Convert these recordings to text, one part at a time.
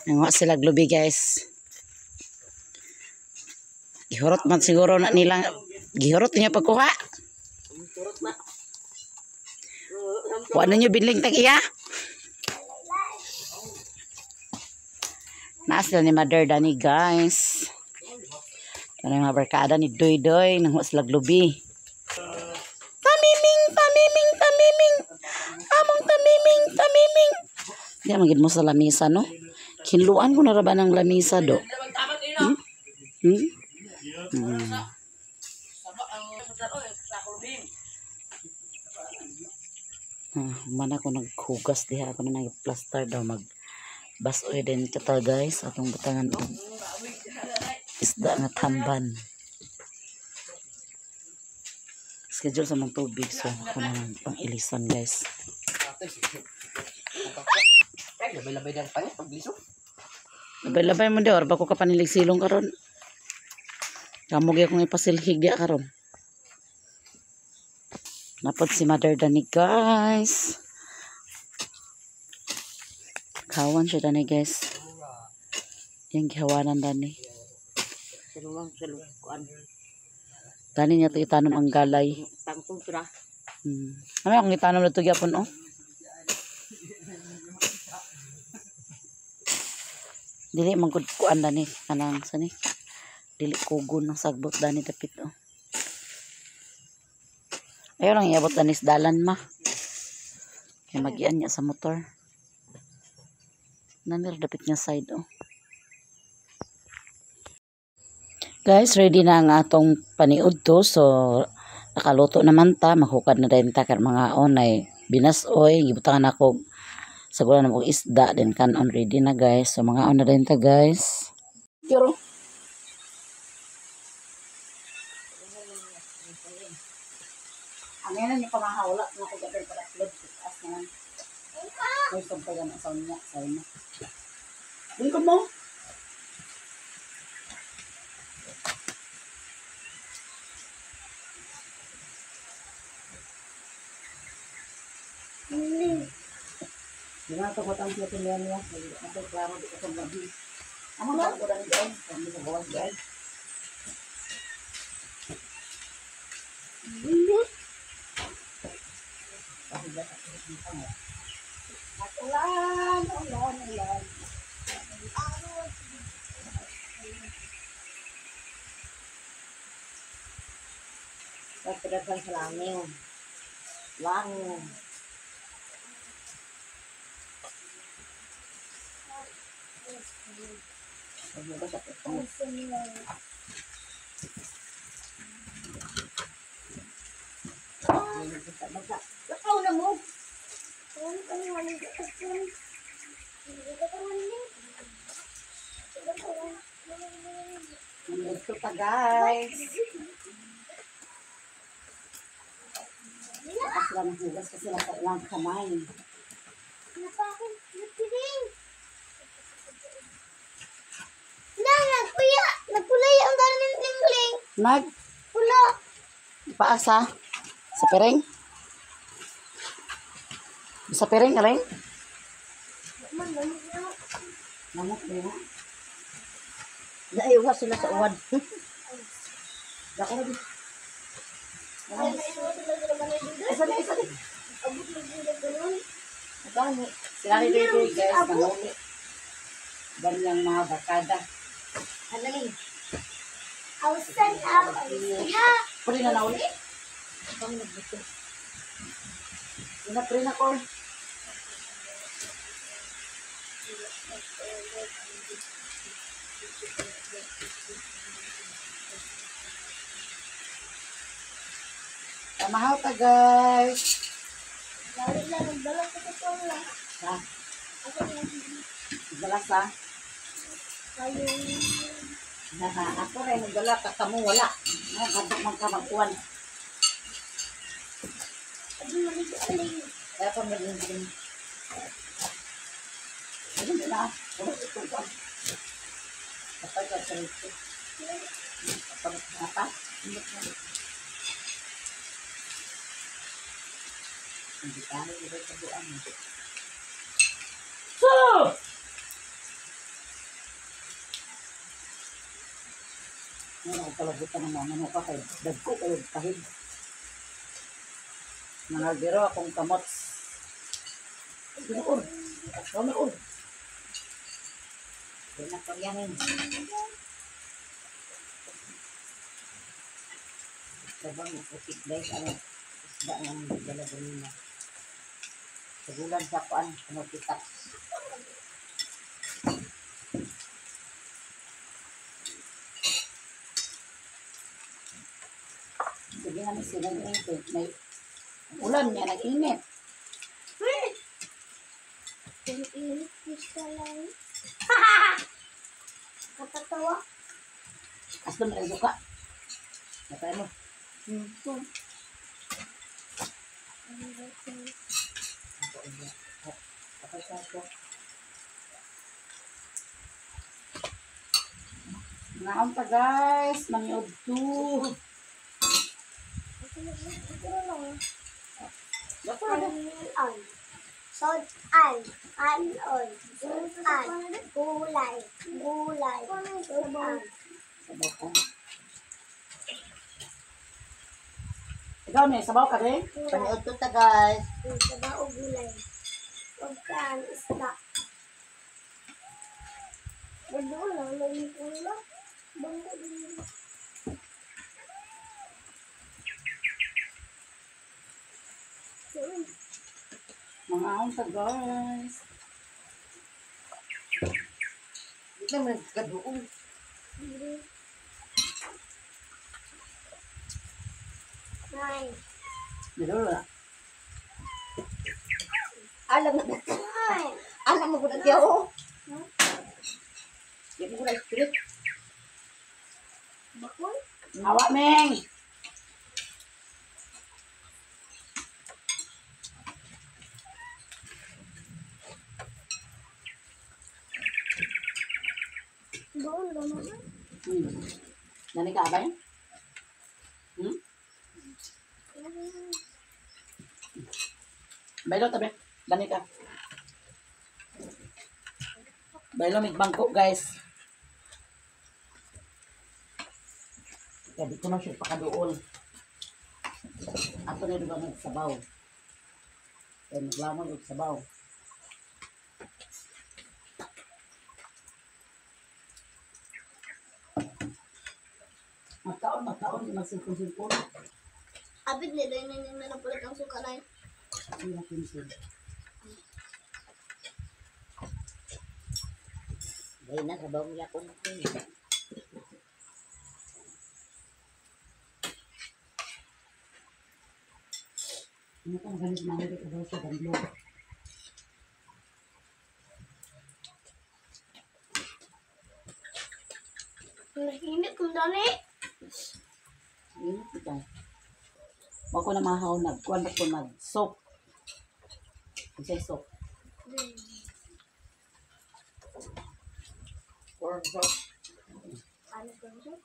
Nangwa sila glubi guys. Gihurot man siguro na nilang. Gihurot niya pagkuha. Wala nyo binling tag iya. Nasa ni Mother Dani guys. Ano yung mga barkada ni Doy Doy. Nangwa sila glubi. Tamiming, tamiming, tamiming. Among tamiming, tamiming. Di magid mo sa lamisa no. Kinluan ko na ra ba ng lamisa do? Mana ko naghugas diha ako na nag-plaster daw mag-basoy din kita guys atong butangan og isda nga tamban. Schedule sa mong tubig so ako na pang ilisan guys. Labay-labay dan pa pagliso. Labay-labay mo daw bako ka panilig silong karon. Kamog akong ipasilhig dia karon. Napod si Mother Dani guys. Kawan siya Dani guys. Yung gihawanan Dani. Dani niya ito itanong ang galay. Tangtong sira. Namay akong itanong na ito gyapon oh. Dili mangkudkuan Dani. Kanang sani. Dili kugon ng sagbot Dani dapit oh. Ayaw lang iabot Dani sa dalan ma. Kaya magian niya sa motor. Namir dapit niya side oh. Guys, ready na ang atong paniud to. So, nakaluto naman ta. Mahukad na din ta kar mga onay. Binasoy. Gibutangan ako sa gula na mong isda. Then kanon ready na guys. So, mga on na din ta guys. Pero, ang yan niyo pamahawala. Nga ko gabay para club. As naman. May sampayan ang sound niya. Sorry na. Lingkod mo. Dengan kekuatan siya pilihannya, atau klaro di kota Babi. Amo ba ko dan doon, kami sa gawas guys. Ulan. Pagkadagan sa langit. Langit. Lakaw na mo. Ito pa guys. Takas lang ang hugas kasi lang kamay. Nagkulay ang dami ng tingling. Pula. Paasa? Sa piring? Sa piring ka rin? Namok na yun. Naiwas sila sa uwad. Dako na din. Isa na. Abot na din ganun. Dami. Sila rin dito guys. Nanguli. Dami lang mga barkada. Hanaling. Ausan ako. Ha? Puri na nauli. Puri na ko. Tamahaw ka guys. Lalo lang. Nagdala ko ito lang. Ha? Dalas ha? Ako rin, nagdala ka kamo wala. Nagdala magkamagkuhan. Kaya pa maging din. Ayun na. Kapag ka sa ito. Kapag apa? Hindi tayo dito sa buwan. So! Ngayon ako palagutan ng mga manok kay dagko kayo kahig. Nangagiro akong kamots. Ginoon. Ginoon. Kaya ko yan. Sabang putik guys, ano, isda ng dalaga nila. Segulan sa kuan, ano kita. Sige namin sila ng init. May ulan niya, nag-init. Init ka lang. Katatawa. As doon rin suka. Natay mo. Naon pa guys, maniod to. Sodan, anon, sudan, gulay, sudan. Sabaw ka. Ikaw may sabaw ka rin? Paniod to ta guys. Sabaw o gulay. Pagkaan, isda. Ganda ko lang, lagyan ko lang. Bangga din. Mga aon pa guys. Di na nagkaduong. Nine. Dito na. Alam na. Nine. Alam mo ko na tiyaw. Di ko na spirit. Bakul? Awa Meng. Doon naman. Nani ka ba? Bailo tabi. Dani ka. Bailo may bangko guys. Kaya dito na siya pakaduol. Ato na diba magsabaw. Kaya naglamon og sabaw. Mataon, magsilpon-silpon. Abid nila yun na napulit ang suka na yun. Hindi na pinsil. Dahil na sabaw mo yakon ko. Ano ka magalit na namin dito daw sa bandlo. Nahinit kung dali. Init ito. Huwag ko na mahaw nagkuhan ba't ko nag-soak. Isa'y soak. Corn soup. Ano ko siya?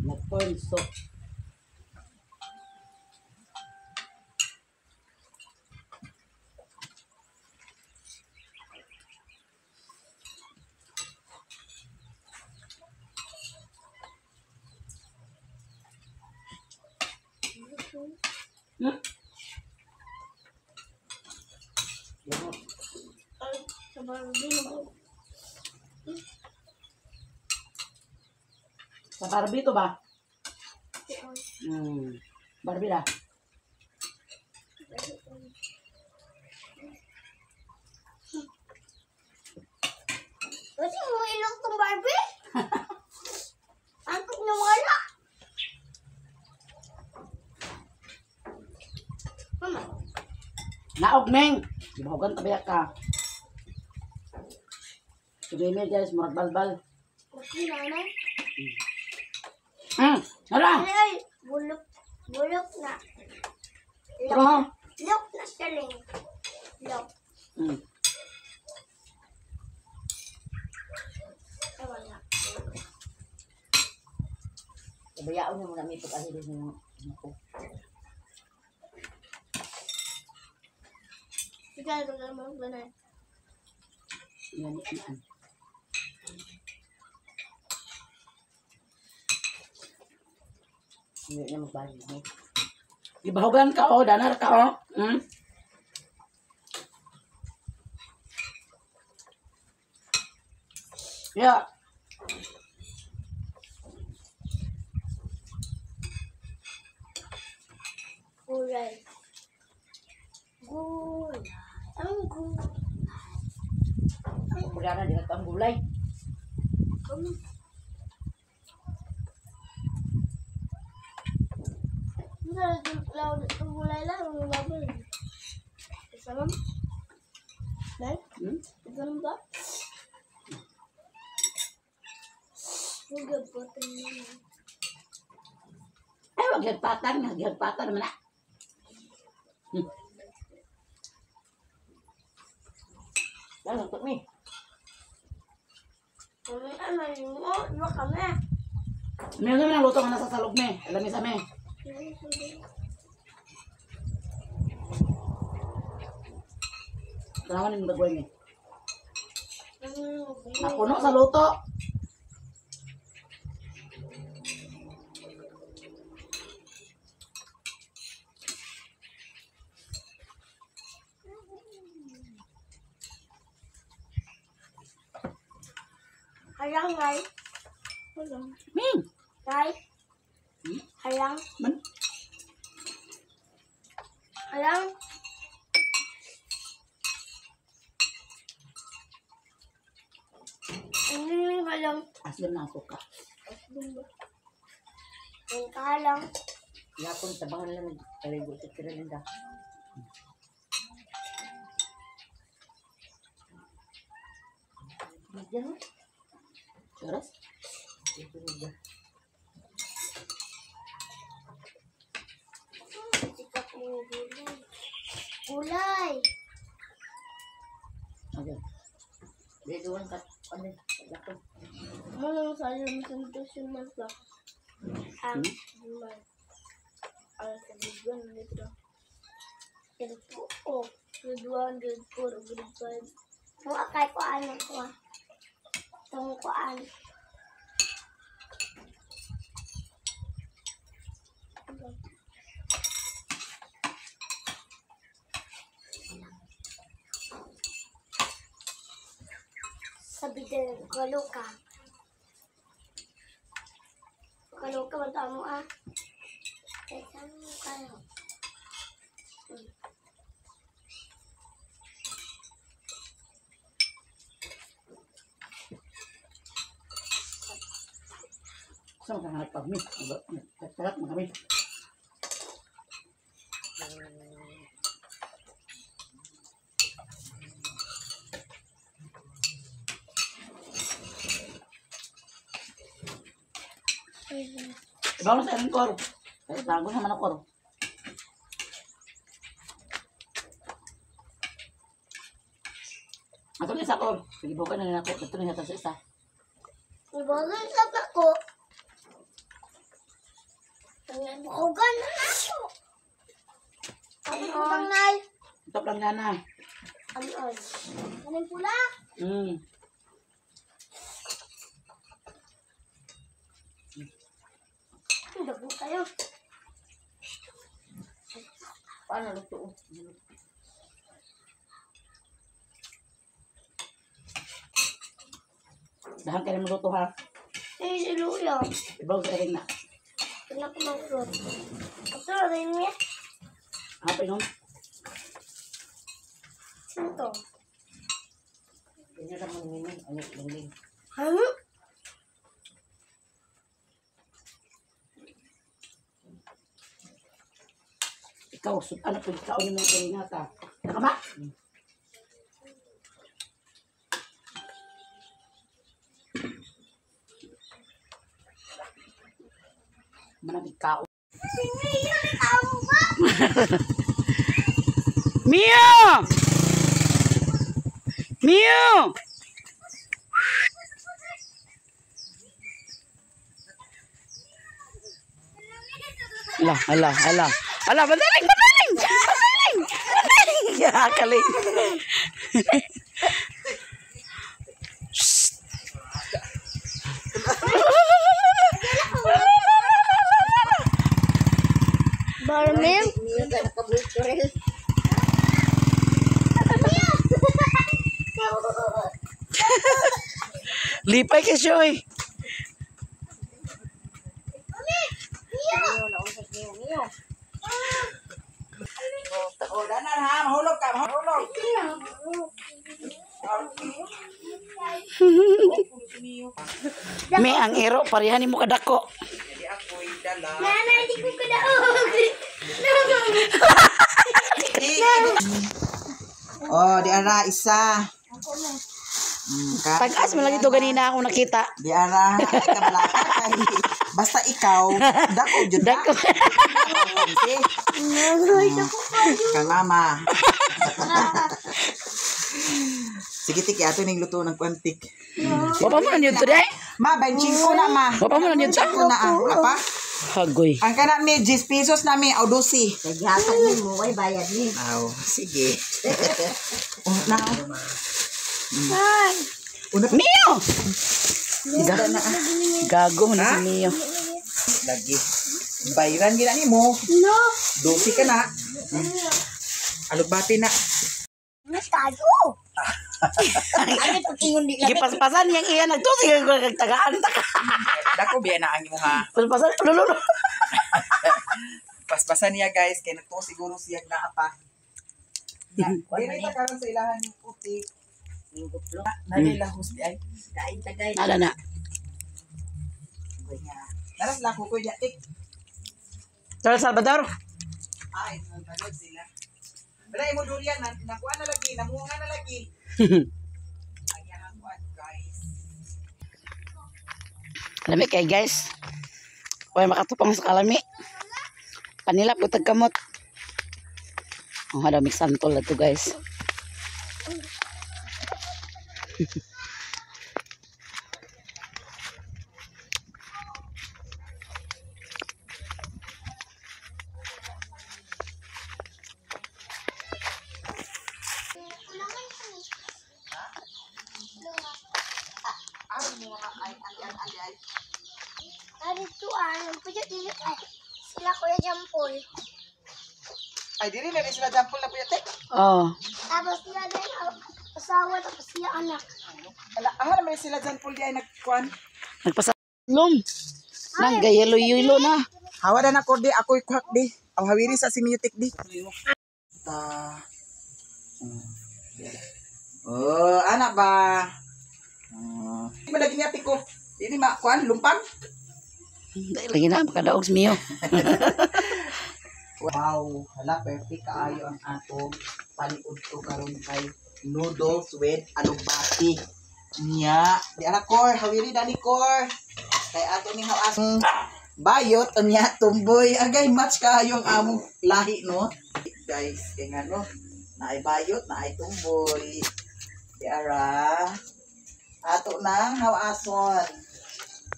Nag-corn soak. Ay, sa Barbie mo. Sa Barbie to ba? Barbie na. Kasi mo ilong tong Barbie? Antok na wala. Mama. Naog, Meng! Gibahugan tabiyak ka. Sumimir guys, murag balbal. Kasi nanay. Hala! Ay, bulok. Bulok na. Pero ha? Lok na siling. Lok. Sabi Ewan na. Bayaan mo na may pag-ahili ng ako. Ikaw, ito naman ba na? Yan. Hindi na magbalik mo. Ibahugan ka o, danar ka o. Hmm? Yeah. Gulay. Gulay. Ang gulay. Wala na, di na ito ang gulay. Ang gulay lang. Ang babal. Isa lang. Dahil? Hmm? Isa lang ba? Huwag po tingnan. Ay, wag higpatan. Higpatan naman na. Hmm. Yan, untuk ni. Kami ano mo? Iba kami. Meron naman ang luto nga nasa salog me. Alam sa me. Tanawan yung bagway me. Napuno sa luto. Halang, ngay. Halang. Ming. Ngay. Hmm? Halang. Man. Halang. Ang halang. Aslan na ako ka. Ang halang. Yapon, tabangan lang. Kaligo sa tiralinda. Diyan mo. Terus? Ito na. Sikat mo yung gulay. Gulay. Okay. Dito ang kat. Ano? Yapon. Ano sa iyo masuntos yung masa? Ang gulay. Ang sa bigyan nito. Ito po. Grade 1, grade 4, grade 5. Kung akay ko ano ko ah. Itong kuan. Sabi din, kaluka. Kaluka, banta mo ah. Teka mo kayo. Saan ka hanap pag me? Kalat mo kami. Ibaw sa ilang koro. Tago naman ang koro. Ato na isa koro. Sige, bukan na nila ako. Ito na yata sa isa. Ibagay sa ako. Bukugan na ako. Ang ngay. Ito lang gana. Ano? Anong pula? Dago kayo. Paano luto? Dahan ka na maluto ha. Eh, si Luya. Ibaw sa ilang na. Kailan ko mag-rot. Ito, rin niya. Hapay nung. Sino to? Ganyan naman ngayon. Ano? Langling. Ano? Ikaw, ano po, ikaw yung mga karinata. Nakama? Manamig kao. Mio! Mio! Ala, madaling. Ya, kaling. Barmil. Niyo ka nakabulturel. Lipay ka siya eh. Niyo na usap niyo. Udah na ha, mahulog ka, mahulog. May ang iro, parehan mo kadako. Jadi ako'y dala. Nana, di ko kadaog. Oh, di ara isa. Tagas mo lang ito ganina ako nakita. Di ara ka malaka kay basta ikaw dako jud Dako. Kang ama. Sige tik ato ning luto ng kwantik. Papa mo na yun today? Ma, benching ko na ma. Papa mo na yun Benching ko na apa? Hagoy. Ang kana mi 10 pesos na mi o 12. Nagyatan niyo mo ay bayad ni. Aw, sige. Na. Una Mio! Ida na. Gago mo na si Mio. Lagi. Bayaran gina nimo. No. 12 ka na. Alugbati na. Tayo. Ano pag-ingon di lang. Gipas-pasan yang iya nagtusig ko kagtagaan ta ka. Dako biya na ang imo ha. Pas-pasan lululo. Paspasan niya guys kay nagto siguro siya na apa. Dili ta karon sa ilahan ni puti. Nalila husdi ay. Kain tagay. Nala na. Naras la ko ko ya tik. Tara Salvador. Ay, nagbalog sila. Pero imo durian na nakuha na lagi, namunga na lagi. Ayan ko guys. Lami kay guys. Huwag makatupang sa kalami. Panila putag kamot. Ang hadamig santol na to guys. Dito pwede dili ay. Sila Kuya Jampol. Ay diri na rin sila jampol na puya tik. Oh. Tapos sila din asawa tapos sila anak. Ala, naman sila jampol di ay nagkuan. Nagpasalom. Nang gayelo-yelo na. Hawa na ko di ako'y kuhak di. Aw hawiri sa simiotik di. Ta. Oh, anak ba? Oh. Di ba lagi niya tiko? Ini mak kuan lumpang? Dahil lagi na makadaog si Mio. Wow, hala perfect kaayo ang atong paliud ko karon kay noodles with alugbati. Nya, di ara kor, hawiri dani kor. Kay ato ning hawas bayot nya tumboy. Agay match kaayo ang among lahi no. Guys, kay ngano, naay bayot, naay tumboy. Di ara ato nang hawason.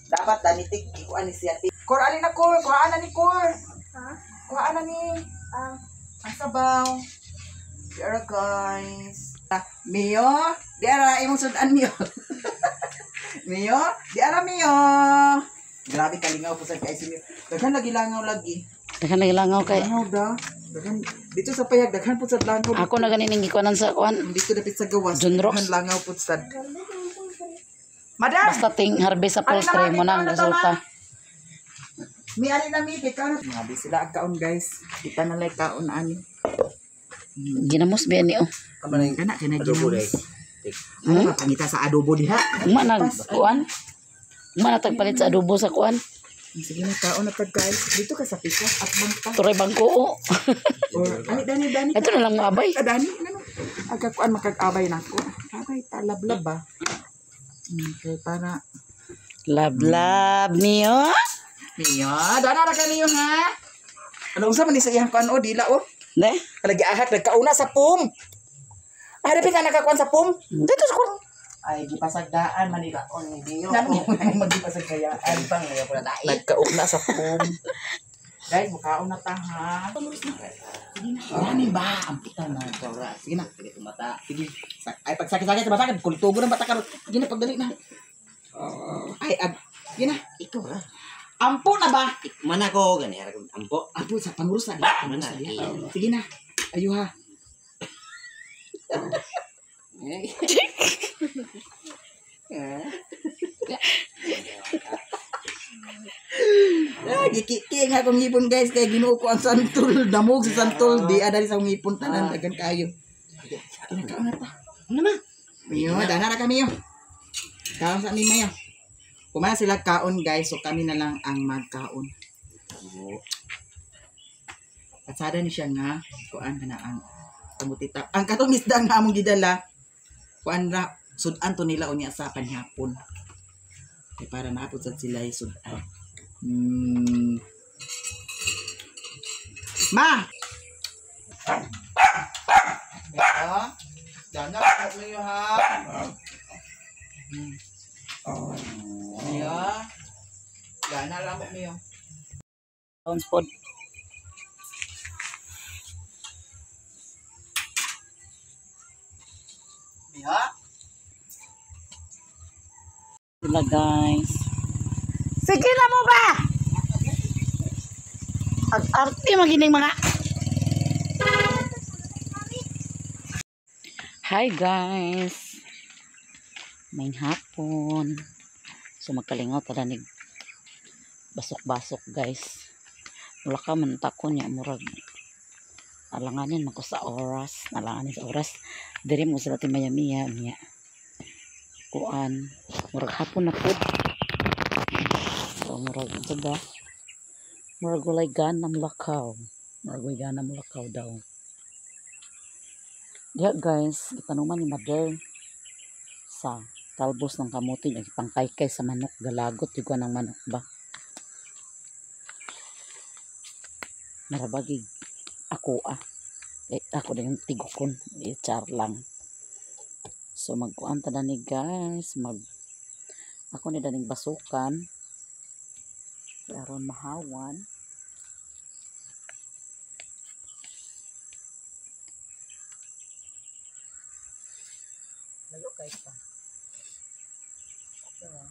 Dapat danitig ikuan ni siya. Kor ani na kor, kuhaan na ni kor. Ha? Kuhaan na ni. Ang sabaw. Diara guys. Mio, diara imong sudan Mio. Mio, diara Mio. Grabe kalingaw po sa kay si Mio. Daghan lagi langaw lagi. Daghan lagi langaw kay. Langaw da. Daghan dito sa payag daghan po sa langaw. Ako na ganin gikuanan sa kuan. Dito dapit sa gawas. John Rocks. Daghan langaw po sa. Madam. Basta ting harvest sa poultry mo na ang resulta. Mi ani na mi kay karon. Grabe sila ang kaon guys. Kita na lay kaon ani. Ginamos ba ni oh. Kamanay kana kay ginamos. Ano pangita sa adobo diha? Uma nag kuan. Uma natagpalit sa adobo sa kuan. Sige na kaon na tag guys. Dito ka sa pikas at bangka. Turay bangko oh. Or ani dani Ito na lang mga abay. Dani ano? Aga kuan makag-abay nako. Abay talablab ba? Okay, para Lab Mio. Mio, dana ra kaniyo ha. Ano unsa man ni sa iyang kuan o dila o? Ne? Lagi ahat nagkauna sa pum. Ada pa nakakuan sa pum. Dito sa kuan. Ay gipasagdaan man ni kaon ni Dio. Nami Magipasagdaan. pang ngayon ko na dai. Nagkauna sa pum. Guys, mukhaon na ta ha. Sige na. Dami ba? Ang puta na. Sige na. Sige tumata. Sige. Ay, pag sakit-sakit sa bata, kultubo ng bata karon. Sige na, pagdali na. Ay, sige na. Ito ha. Ampo na ba? Mana ko gani harap ampo. Ampo sa pangurus na. Pangurus na. Sige na. Ayo ha. Gikiking akong ngipon guys kay Ginoo ko ang santol damog sa santol di ada sa ngipon tanan dagan kayo. Kinakaon na ta. Ano na? Miyo, dana ra kami yo. Kaon sa mi mayo. Kumana sila kaon guys so kami na lang ang magkaon. Patsada ni siya nga kuan na ang kamutita. Ang katong isda nga among gidala kuan ra sudan to nila unya sa panhapon. Kay para naapod sa sila sudan. Ma! Ito. Dana ako niyo ha. Niya. Dana lang ako niyo. Sounds pod. Niya. Sila guys. Sige na mo ba? Ag-arte magining mga. Hi guys. May hapon. So magkalingaw tala nig basok-basok guys. Wala ka man tako niya murag. Alanganin man ko sa oras. Alanganin sa oras. Diri mo sila timaya-miya niya. Kuan. Murag hapon na po. So murag ito ba? Murag walay ganam lakaw. Murag walay ganam lakaw daw. Diya guys, itanuman ni mother sa talbos ng kamuti yung ipangkaykay sa manok, galagot yung ng manok ba. Narabagig ako ako din yung tigukon, char lang. So magkuan ta ni guys, ako ni daning basukan. Aron mahawan. Lalo guys pa. Diba?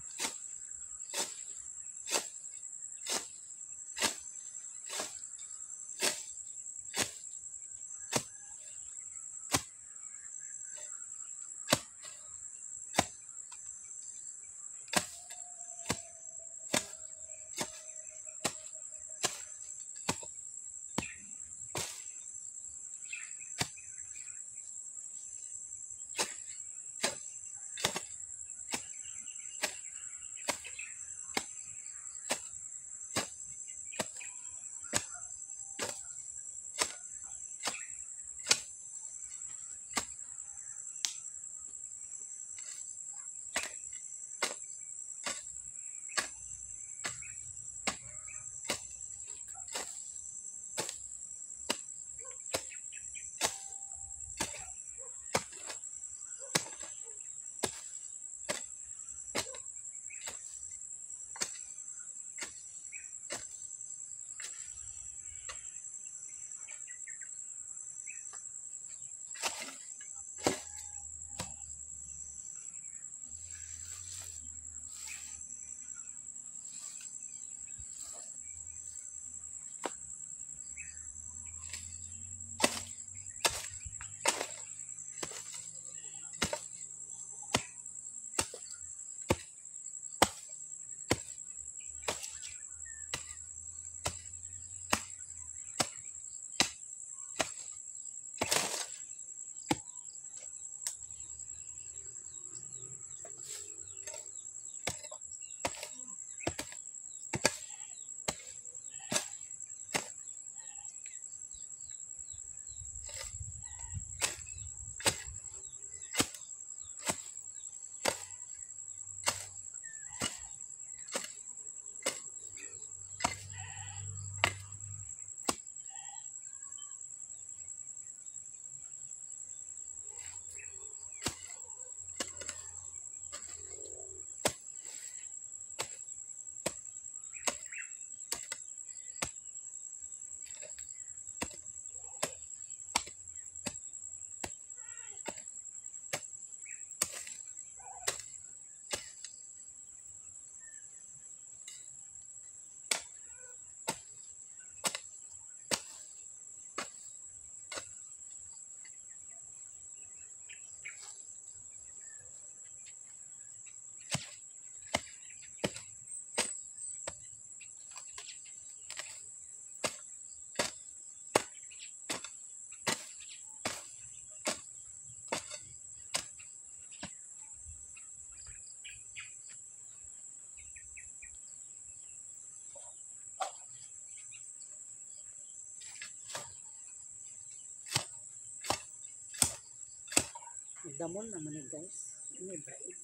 Damol naman eh guys. Ini bait.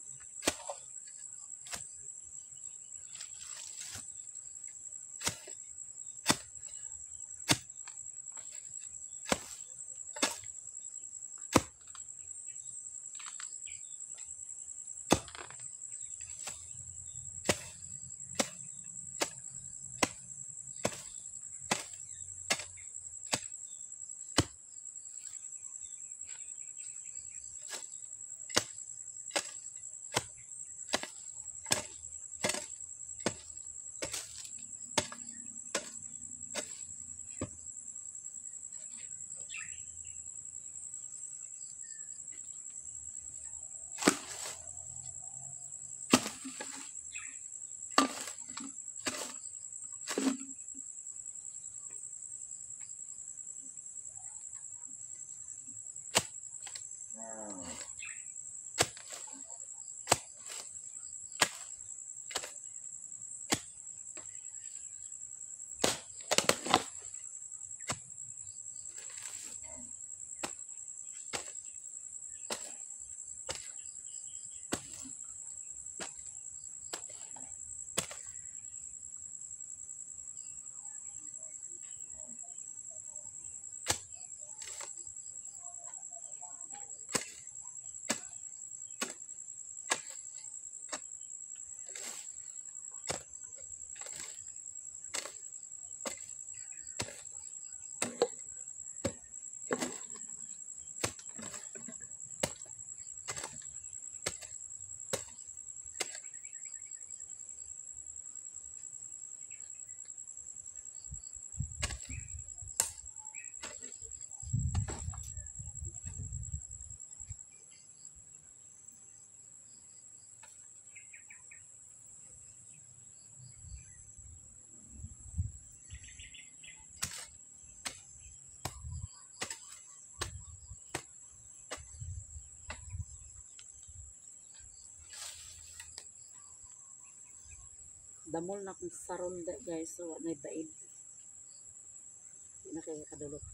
Damol na kung saron guys. So, may baid. Hindi na kaya kadulot.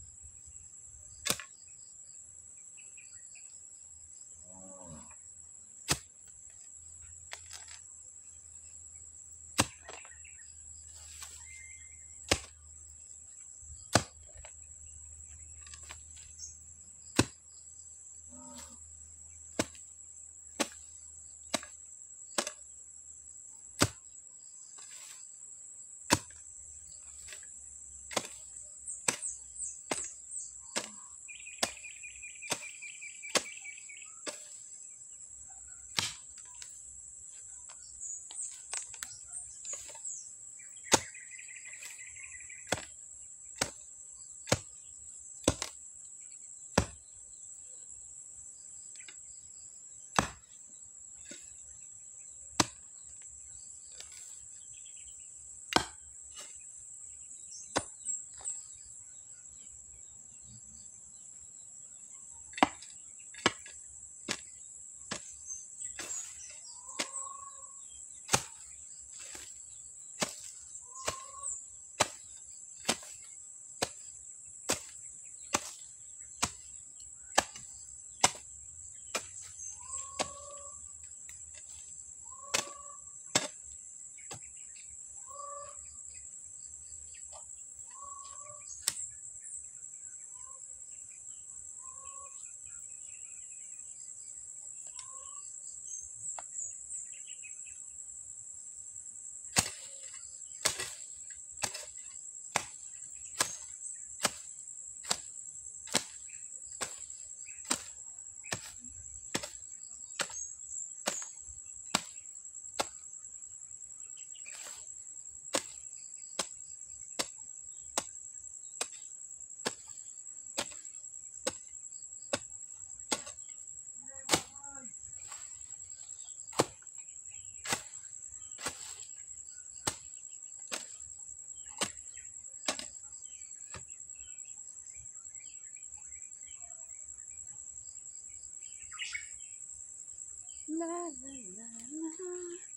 La la la la.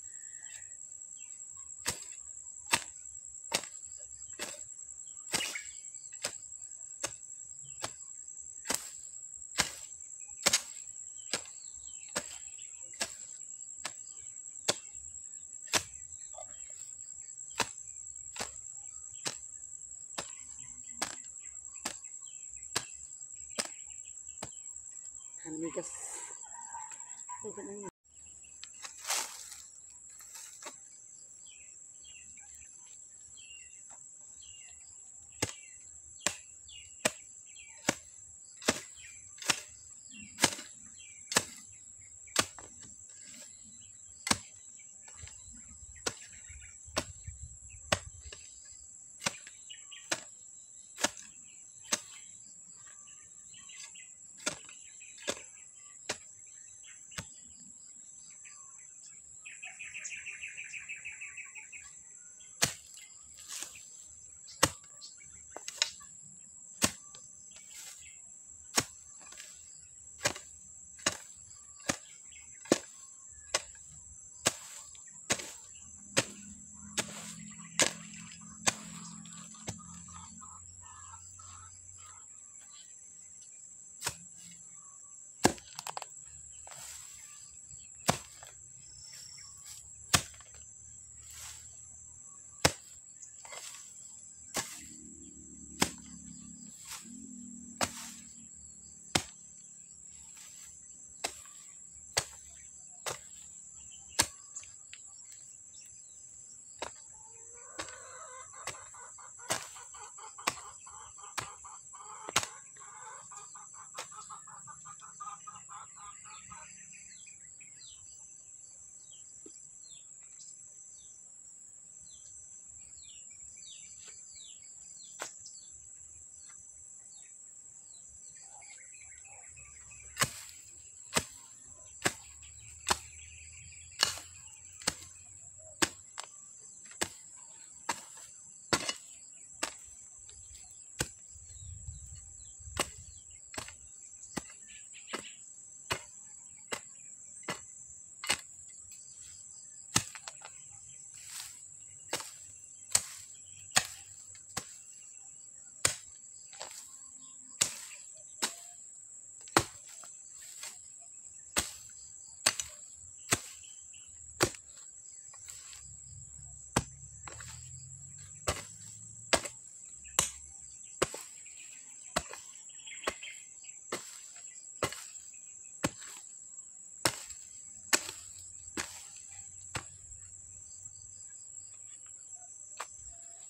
Migas.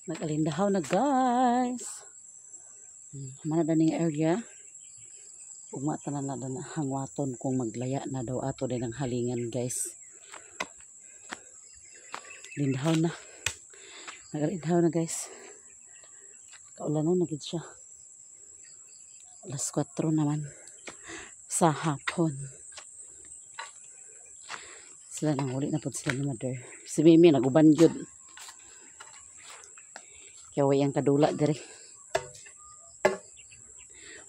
Nag-alindahaw na guys. Mana daning area. Ugma tanan na dan hangwaton kung maglaya na daw ato din ang halingan guys. Lindahaw na. Nag-alindahaw na guys. Kaulanan na gid siya. Alas 4 naman sa hapon. Sila nang huli na po sila ni mother. Si Mimi naguban yun. Kaya way ang kadula diri.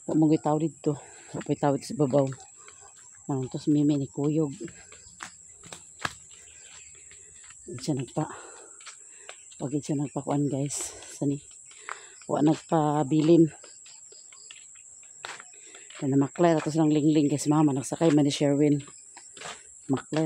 Huwag mong tawid dito. Huwag may tawid sa babaw. Ito si Mimi ni Kuyog. Huwag siya nagpakuan guys. Sani. Huwag nagpabilin. Kaya na makler. Ito silang lingling guys. Mama nagsakay man ni Sherwin. Makler.